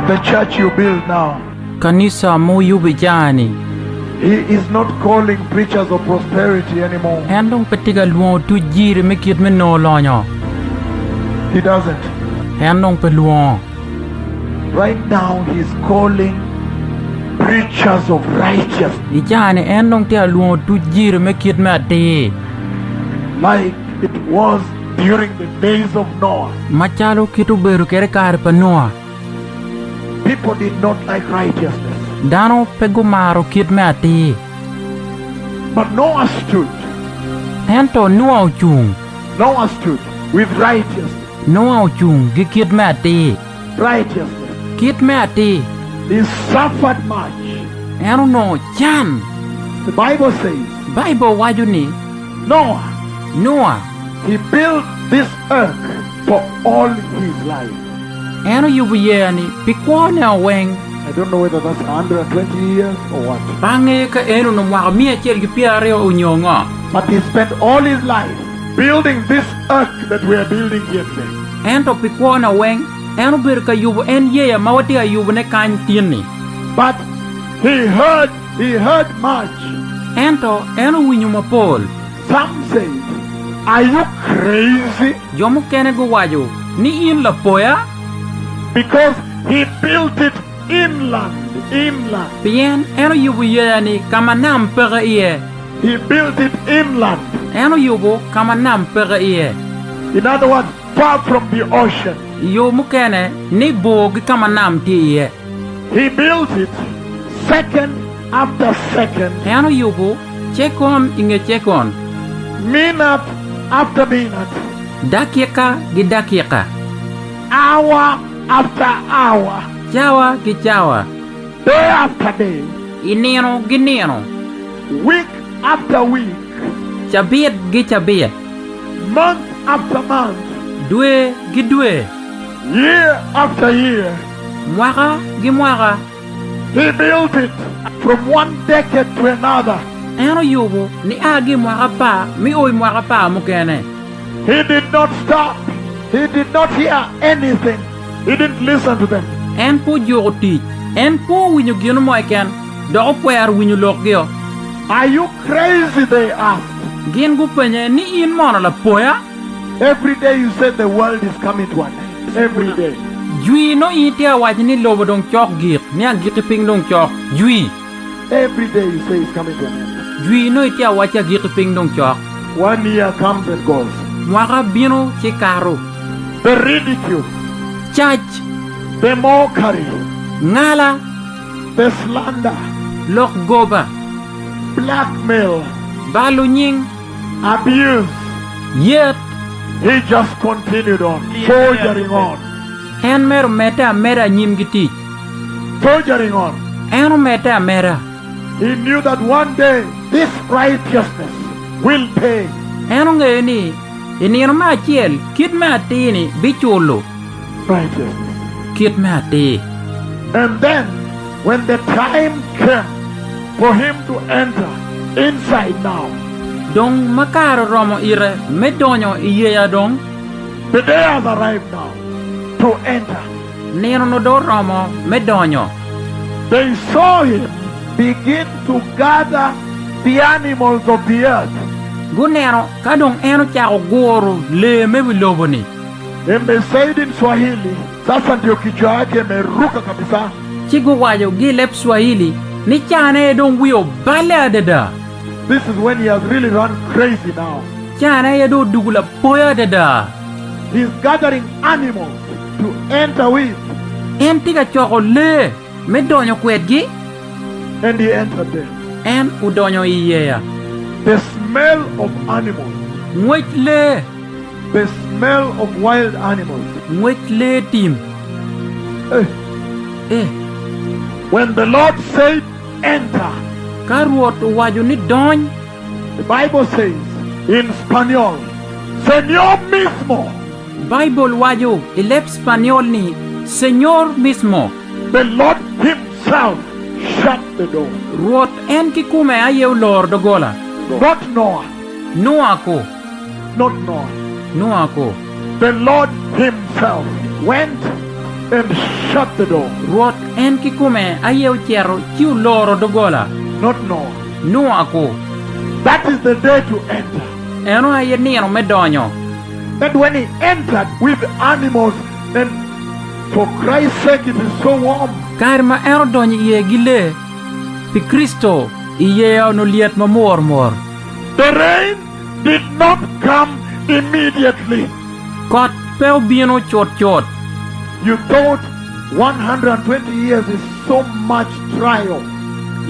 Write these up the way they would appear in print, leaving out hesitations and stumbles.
The church you build now, Kanisa mo yubijani. he is not calling preachers of prosperity anymore. Handong petiga luo tu jiri mekit me no lonyo. He doesn't. Handong peluo. Right now, he's calling preachers of righteousness, Ijani handong te luo tu jiri mekit me ati. like it was during the days of Noah. Machalo kitu beru kere kare pa Noah. People did not like righteousness. Dano pegumaro kit me ati. But Noah stood. Hento Noah uchung. Noah stood with righteousness. Noah uchung gi kit me ati. Righteousness. Kit me ati. He suffered much. Eno no chan. The Bible says, Bible wajuni. Noah. he built this earth for all his life. Eno yubiyani pikwane aweng. I don't know whether that's 120 years or what. Bange ka eno no mwaka mia chel gi piare o nyonga. But he spent all his life building this earth that we are building here today. Ento pikwane aweng. Eno bir ka yubu en yeya mawati ka yubu ne kany tieni. But he heard much. Eno winyu mapol. Some say, are you crazy? Jomu kene go wajo. Ni in la poya? Because he built it inland. Bien eno yubu yeyani kama nam pere iye. He built it inland. Eno yubu kama nam pere iye. In other words, far from the ocean. Yo mukene ni bogi kama nam ti iye. He built it second after second. Eno yubu chekon inge chekon. Minute after minute. Dakieka gi dakieka. Hour after hour. Chawa gi chawa. Day after day. Ineno gi neno. Week after week. Chabiet gi chabiet. Month after month. Dwe gi dwe. Year after year. Mwaka gi mwaka. He built it from one decade to another. Eno yubu ni agi mwaka pa mi oi mwaka pa mukene. He did not stop. He did not hear anything. He didn't listen to them. En po jogo tich. En po winyo gino mo eken. Doko puer winyo lok gyo. Are you crazy, they asked. Gin gu penye ni in mono la poya. Every day you said the world is coming to an end. Every day. Jui no itia waj ni lobo dong chok git. Ni a git ping dong chok. Jui. Every day you say it's coming to an end. Jui no itia waj ya git ping dong chok. 1 year comes and goes. Mwaka bino chikaro. The ridicule. Chach. The mockery. Ngala. The slander. Lok goba. Blackmail. Balu nying. Abuse. Yet. He just continued on. Soldiering on. En mero mera nyim giti. Soldiering on. Eno mera. He knew that one day this righteousness will pay. Eno ngayon ni. Inino ma chiel. Kit me ati ni. Bichulo. Righteousness. Kit me ati. And then, when the time came for him to enter inside now, Dong makaro romo ire. Medonyo iyeya dong. the day has arrived now to enter. Nino no do romo. Medonyo. They saw him begin to gather the animals of the earth. Gunero kadong eno chako goro le mebilobo ni. And they said in Swahili, sasa ndio kichwa yake imeruka kabisa. Chigo wajo gilep Swahili. Ni chane dong wio bale adada. This is when he has really run crazy now. Chane yado dugula poya dada. He's gathering animals to enter with. En tiga choko le. Medonyo kwetgi. And he entered there. En udonyo iyeya. The smell of animals. Ngwech le. The smell of wild animals. Ngwech le tim. When the Lord said, enter, Karuot wajo ni dony. the Bible says in Spanish, Señor mismo. Bible wajo ilep Spaniol ni Señor mismo. The Lord himself shut the door. Ruot en kikume ayew lor dogola. Not Noah. Noah ko. Not Noah. Noah ko. The Lord himself went and shut the door. Ruoth en kikume ayeo chero chiu loro dogola. Not Noah. No ako. That is the day to enter. Eno aye nino medonyo. And when he entered with animals, and for Christ's sake it is so warm. Karma eno donyo iye gile. Pi Kristo iye no liet mamor mor. The rain did not come immediately. Kot peu bieno chot chot. You thought 120 years is so much trial.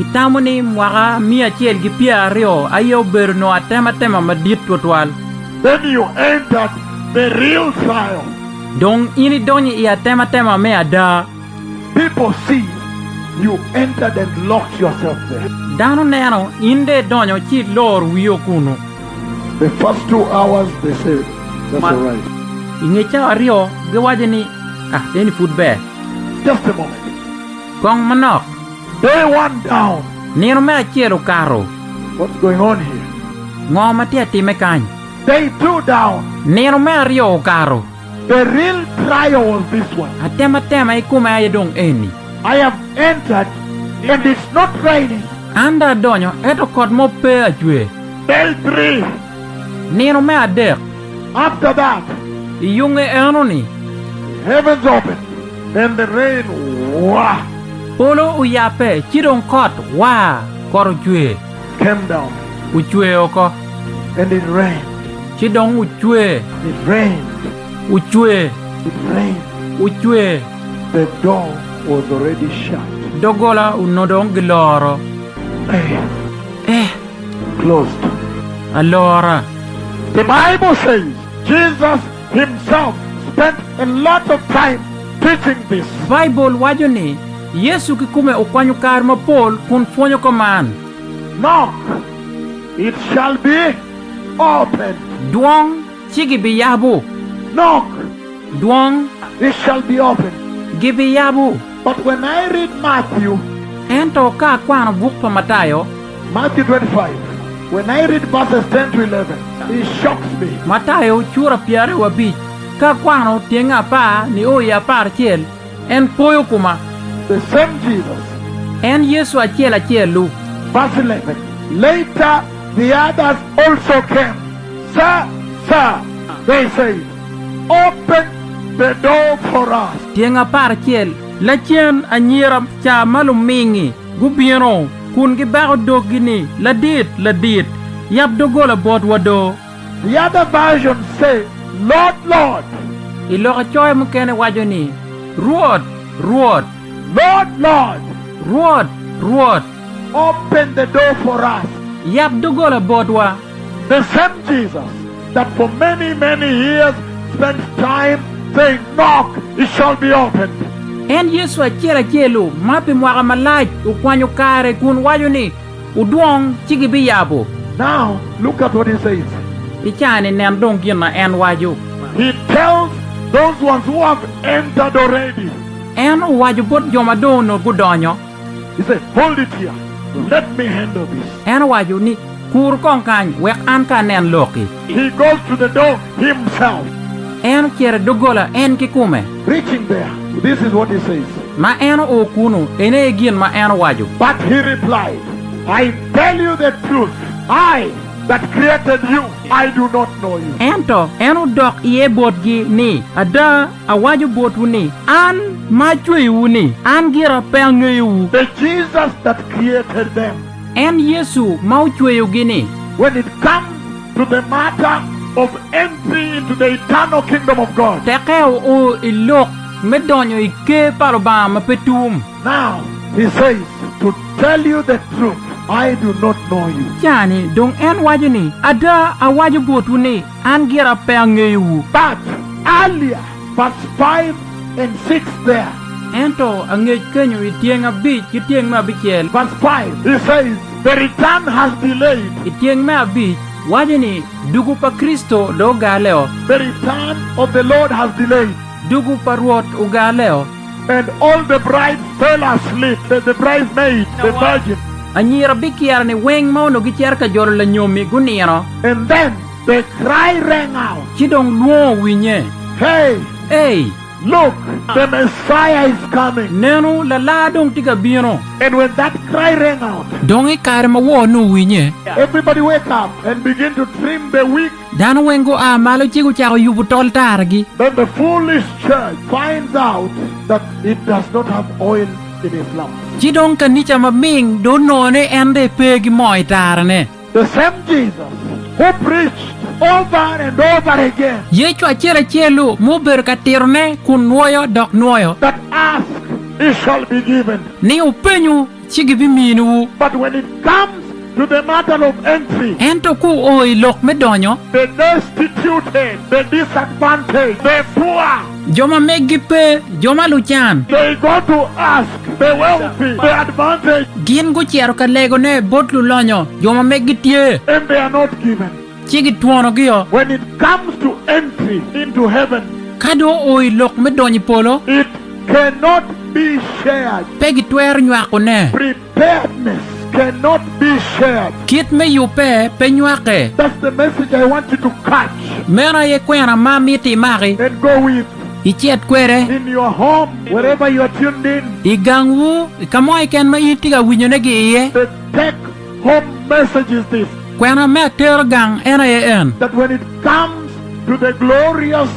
Itamoni mwaka mia chiel gi piario ayo berno atema madit totwal. Then you entered the real trial. Dong ini donyi I atema me ada. People see you entered and locked yourself there. Dano neno inde donyo chi lor wiyo kuno. The first 2 hours they said, that's all right. Ingecha ario gewajeni deni food bear. Just a moment. Kong manok. Day 1 down. Nino me achiero karo. What's going on here? Ngo matia time kany. Day 2 down. Nino me ario karo. The real trial was this one. Atema ikume ayedong eni. I have entered and it's not raining. Anda donyo eto kot mo pe achwe. Day 3. Nino me adek. After that, Iyunge eno ni. heavens opened and the rain, wah, Polo uyape chidong kot wa koro chwe. came down. Uchwe oko. And it rained. Chidong uchwe. It rained. Uchwe. It rained. Uchwe. The door was already shut. Dogola unodong giloro. Closed. Allora. The Bible says Jesus himself spent a lot of time teaching this. Bible wajoni Yesu kikume okwanyo kar mapol kun fonyo koman. Knock, it shall be opened. Duong chigi biyabu. Knock, Duong it shall be opened. gibi yabu. But when I read Matthew, Ento ka kwano bukpa Matayo. Matthew 25, when I read verses 10 to 11, it shocks me. Matayo chura piare wabich. Ka kwano tienga pa ni oya par chiel. En poyo kuma. The same Jesus. En Yesu achiel lu. Verse 11. Later, the others also came. Sir, they said, open the door for us. Tienga par chiel. Lachien anyira cha malumingi. Gubieno. Kun gibago dogini. Ladit. Yap dogola bot wado. The other versions say, Lord, Lord. Iloka choy mukene wajoni. Ruot. Lord, Lord. Ruot. Open the door for us. Yap dogola bodwa. The same Jesus that for many, many years spent time saying, knock, it shall be opened. En Yesu achielu. Mapi mwaka malaj. Ukwanyo kare kun wajoni. Uduong chigi biyabu. Now, look at what he says. Ichani nendong gina en waju. He tells those ones who have entered already. En waju bot jomadono gudonyo. He said, hold it here. Let me handle this. En waju ni kur kong kany wek an ka nen loki. He goes to the door himself. En chere dogola en kikume. Reaching there, this is what he says. Ma en okunu ene gin ma en waju. But he replied, I tell you the truth. I that created you, I do not know you. Ento enu dok iye bot gi ni ada awaju bot uni an machwe uni an gira penge wu. The Jesus that created them. En Yesu mauchwe gini. When it comes to the matter of entry into the eternal kingdom of God. Tekeo o ilok medonyo ike paroba mapetum. Now he says, to tell you the truth, I do not know you. Jani dong en wajuni ada awaju bot uni an gira penge wu. But earlier, verse 5 and 6 there. Ento angej kenyo itienga bich itieng ma bichel. Verse 5, he says, the return has delayed. Itieng ma bich wajuni dugu pa Kristo do galeo. The return of the Lord has delayed. Dugu pa ruot ugaleo. And all the brides fell asleep. The bridesmaid, the virgin. Anyira bikiar ni weng mo no gicher ka joro la nyomi guniro. And then the cry rang out. Chidong luo winye. Hey, Hey, look, the Messiah is coming. Nenu la ladong tiga bino. And when that cry rang out, Dongi kare ma wo no winye. everybody wake up and begin to trim the wick. Dano wengo a malo chigu chako yubu tol targi. Then the foolish church finds out that it does not have oil in its lamp. Chidong kanicha ma ming do no ne ende pegi moi tarane. The same Jesus who preached over and over again Yechu achera chelu mo ber katirne kun nuoyo dok nuoyo. that ask, it shall be given. Ni upenyu chigi biminu. But when it comes to the matter of entry, Ento ku oi lok me donyo. the destituted, the disadvantaged, the poor, Joma megipe, joma luchan. they go to ask the wealthy, the advantaged, Gin go chiaro ka lego ne botlu lonyo. Joma megitie. and they are not given. Chigi tuono gyo. When it comes to entry into heaven, Kado oi lok me donyi polo. it cannot be shared. Pegi tuer nyako ne. Preparedness cannot be shared. Kit me yupe pe nywake. That's the message I want you to catch Mera ye kwena mamiti mari. and go with Ichet kwere. in your home, wherever you are tuned in. Igangwu. Kamoy ken ma itiga winyonegi iye. The take-home message is this: Kwena me ter gang ena ye en. that when it comes to the glorious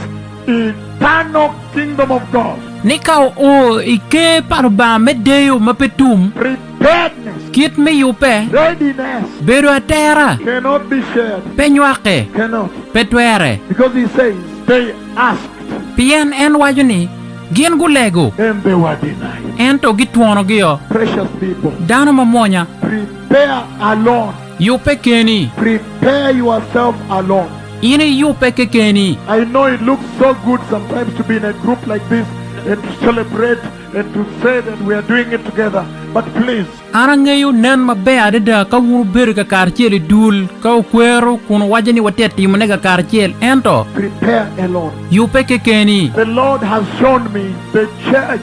eternal kingdom of God, Nikao o ike paruba me deyo mapetum. preparedness, Kit me yupe. readiness Beru atera. cannot be shared. Pe nywake. Cannot. Pe tuere. Because he says, they asked Pien en wajuni. Gin gulego. and they were denied. Ento gituono gyo. Precious people, Dano mamonya. prepare alone. Yupe keni. Prepare yourself alone. Ini yupe kekeni. I know it looks so good sometimes to be in a group like this and to celebrate and to say that we are doing it together. But please, Arangayo nen mabe adeda ka wuru ber ka karchiel dul ka kwero kuno wajani wateti munega karchiel ento prepare alone. yupe kekeni. The Lord has shown me the church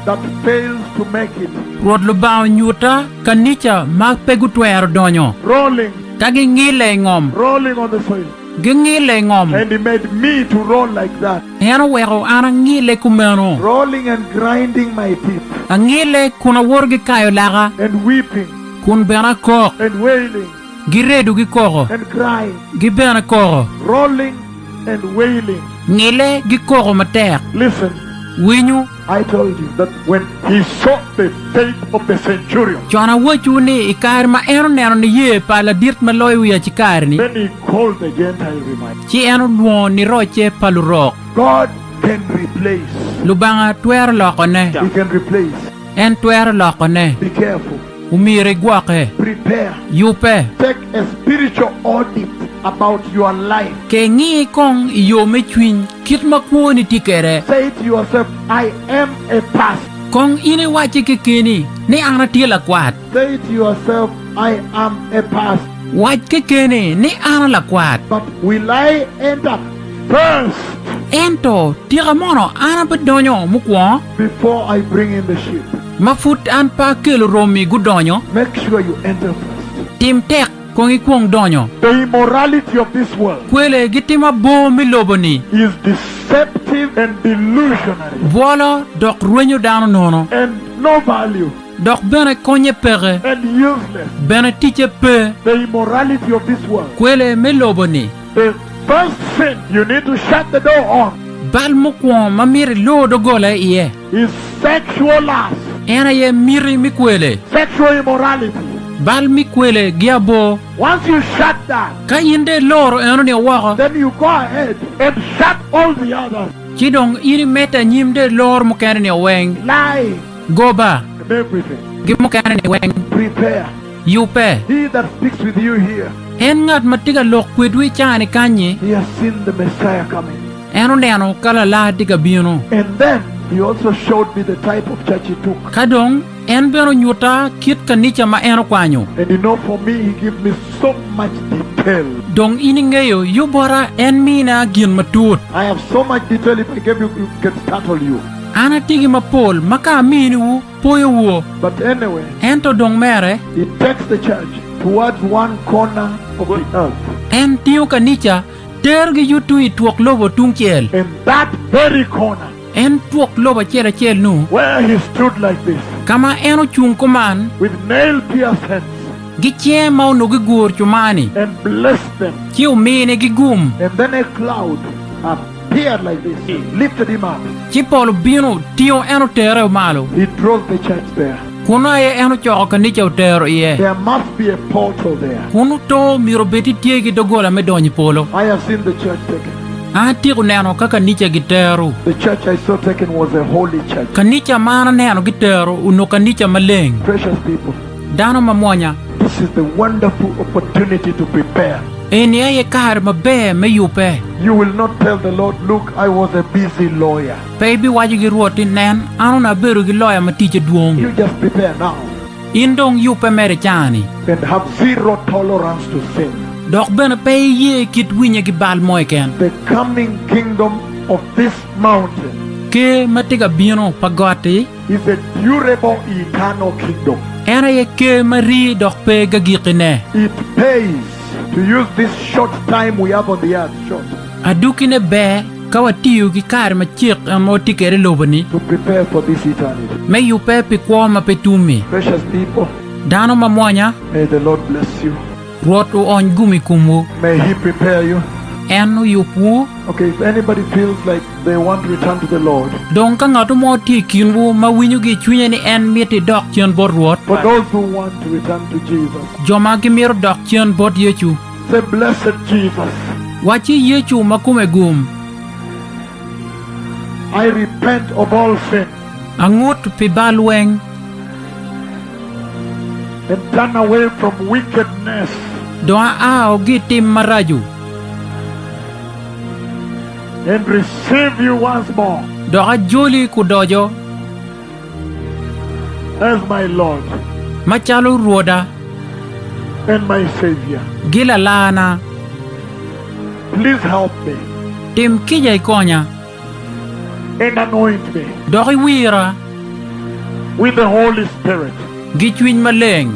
that fails to make it, Rod lubao nyuta kanicha mag pegu tuero donyo. rolling Kagi ngile ngom. on the soil. Gingile ngom. And he made me to roll like that, Eno wero arangile kumeno. rolling and grinding my teeth Angile kuna worgi kayo laga. and weeping Kun bena kok. and wailing Giredu gikoro. and crying, Gibena koro. rolling and wailing. Ngile gikoro mater. Listen, Winyu. I told you that when he saw the faith of the centurion, Chona wachu ni ikar ma eno neno ni ye pa la dirt ma loy wiya chikar ni. then he called the Gentile reminder. Chi eno luon ni roche palurok. God can replace. Lubanga tuer loko ne. He can replace. En tuer loko ne. Be careful. Umire guake. Prepare. Yupe. Take a spiritual audit about your life. Ke ngi kong iyo me chwin. Kit makuo ni tikere. Say to yourself, I am a pastor. Kong ini wachi kekeni. Ni ana tila kwat. Say to yourself, I am a pastor. Wach kekeni. Ni ana la kwat. But will I enter first Ento. Tira mono. Ana bedonyo mukwa. before I bring in the sheep? Mafut an pa kelo romi gudonyo. Make sure you enter first. Tim tek. Kong ikwong donyo. The immorality of this world Kwele gitima bo mi loboni. is deceptive and delusionary Vola dok ruenyo dano nono. and no value Dok bene konye pere. and useless. Bene tiche pe. The immorality of this world. Kwele mi loboni. The first sin you need to shut the door on Bal mukwon mamiri lo do gole iye. is sexual lust, Ena ye miri mi kwele. sexual immorality. Bal mi kwele giabo. Once you shut that, Ka yinde loro eno ni wako. then you go ahead and shut all the others. Chidong iri meta nyimde lor mukene ni weng. Lying Goba. and everything. Gip mukene ni weng. Prepare. Yupe. He that speaks with you here, En ngat matiga lok kwedwi chani kanyi. he has seen the Messiah coming. Eno neno kala la tiga bino. And then he also showed me the type of church he took. Kadong en beno nyuta kit kanicha ma eno kwanyo. And you know, for me, he gave me so much detail. Dong iningeyo yubora en mina gin matut. I have so much detail. If I gave you, it can startle you. Ana tigi mapol maka mini wu poyo wo. But anyway, Ento dong mere he takes the church towards one corner of the earth. en tiyo kanicha tergi yutu ituok lobo tungchiel. In that very corner, En tuok loba chel nu. where he stood like this, Kama eno chung kuman. with nail-pierced hands, Giche mau no gigur chumani. and blessed them. Chiu mene gigum. And then a cloud appeared like this. He lifted him up. Chipolo bino tio eno tere malo. He drove the church there. Kuno ye eno choka ni chau tero ye. There must be a portal there. Kuno to mirobeti tiegi dogola me donyi polo. I have seen the church taken. Tiku neno kaka nicha giteru. The church I saw taken was a holy church. Kanicha mana neno giteru uno kanicha maleng. Precious people, Dano mamonya. this is the wonderful opportunity to prepare. Eni ye kar mabe me yupe. You will not tell the Lord, look, I was a busy lawyer. Baby waji gi ruoti nen anu na beru gi loya matiche duong. You just prepare now Indong yupe mere chani. and have zero tolerance to sin. Dok bena pe ye kit winya gi bal moiken. The coming kingdom of this mountain Ke matiga bino pagoti. is a durable, eternal kingdom. Era ye ke mari dok pe gagikine. It pays to use this short time we have on the earth, short, Adukine be kawatiyu gi kar machik amo tikere lobani. to prepare for this eternity. Me yupe pi kwa mapetumi. Precious people, Dano mamonya. may the Lord bless you. Ruotu on gumi kumu. May He prepare you. Enu yupu. Okay, if anybody feels like they want to return to the Lord, Dong ka ngatu mo ti kinwu mawinyu gi chunye ni en mieti dok chen bor ruot. for those who want to return to Jesus, Joma gi miro dok chen bot yechu. say, blessed Jesus, Wachi yechu makume gum. I repent of all sin Angut pi balweng. and turn away from wickedness. Doa ao gi tim maraju. And receive you once more Doa joli kudojo. as my Lord Machalo ruoda. and my Savior. Gila lana. Please help me Tim kijay konya. and anoint me Doki wira. with the Holy Spirit. Gi chwiny maleng.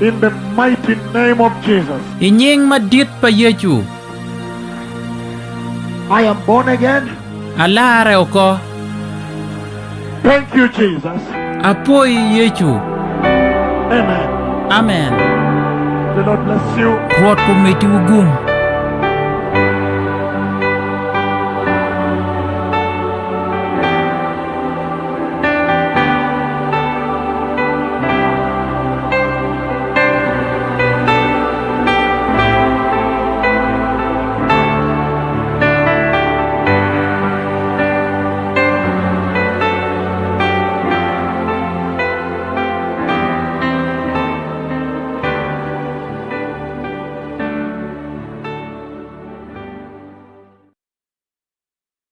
In the mighty name of Jesus, Inying madit pa yechu. I am born again. Alare oko. Thank you, Jesus. Apoy yechu. Amen. Amen. The Lord bless you. Ruot pumiti ugum.